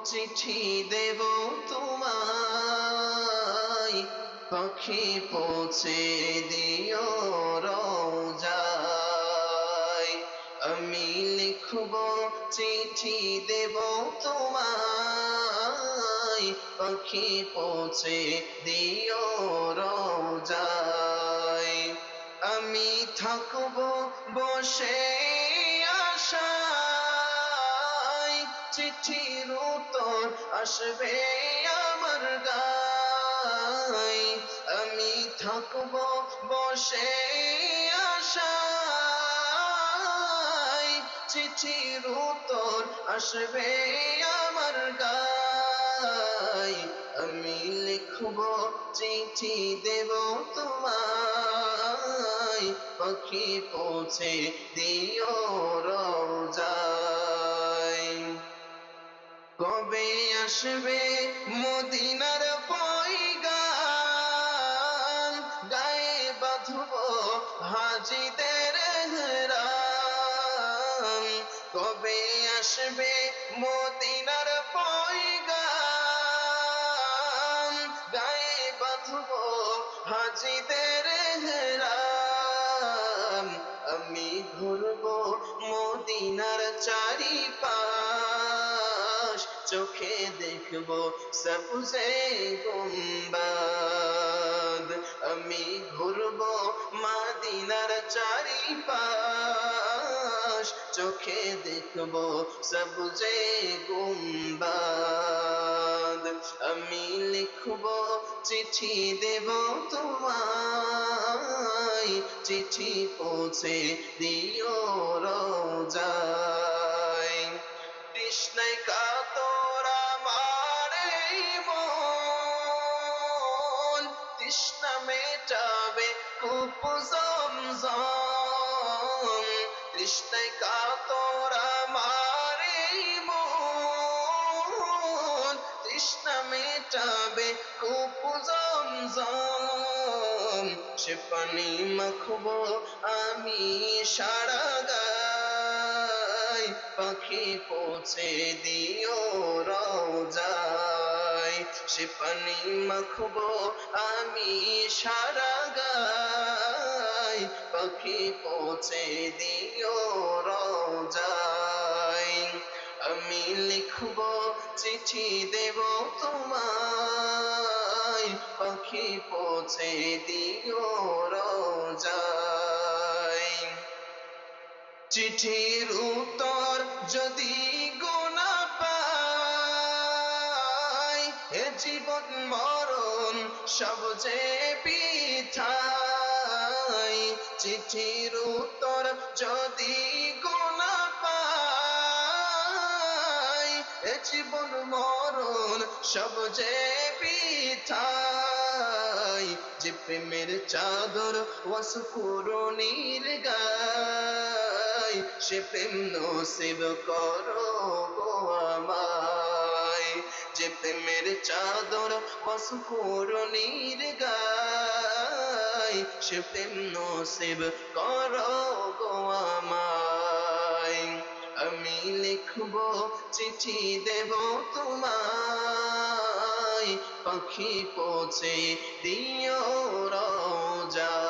চিঠি দেব তোমায়, পাখি পৌঁছে দিও রওজায়। আমি লিখব চিঠি দেব তোমায়, পাখি পৌঁছে দিও রওজায়। আমি থাকব বসে আশায়, চিঠির উত্তর আসবে আমার গায়। আমি থাকব বসে আশায়, চিঠির উত্তর আসবে আমার গায়। আমি লিখব চিঠি দেব তোমায়, পাখি পৌঁছে দিও রওজায়। কবে আসবে মদিনার পয়গাম, গায়ে বাঁধব হাজিদের এহরাম। কবে আসবে মদিনার পয়গাম, গায়ে বাঁধব হাজিদের এহরাম। আমি ঘুরব মদিনার চারিপাশ, চোখে দেখব সবুজে গুম্বাদ। আমি ঘুরব মদিনার চারিপাশ, চোখে দেখব সবুজে গুম্বাদ। আমি লিখব চিঠি দেব তোমায়, চিঠি পৌঁছে দিও রওজায়। তৃষ্ণায় কাতর আমার এই মন, তৃষ্ণা মেটাবে কূপ জমজম। তৃষ্ণায় কাতর আমার এই মন, তৃষ্ণা মেটাবে কূপ জমজম। সে পানি মাখব আমি সারা গায়, পাখি পৌঁছে দিও রওজায়। সে পানি মাখব আমি সারা গায়, পাখি পৌঁছে দিও রওজায়। আমি লিখব চিঠি দেব তোমায়, পাখি পৌঁছে দিও রওজায়। চিঠির উত্তর যদি গোনা পাই, এ জীবন মরণ সব যে পিছাই। চিঠির উত্তর যদি গোনা পাই, এ জীবন মরণ সব যে পিছাই। যে প্রেমের চাদর ওয়াসকুরনির গায়, সে প্রেম নসিব করো গো আমায়। যে প্রেমের চাদর ওয়াসকুরনির গায়, সে প্রেম নসিব করো গো আমায়। আমি লিখব চিঠি দেব তোমায়, পাখি পৌঁছে দিও রওজায়।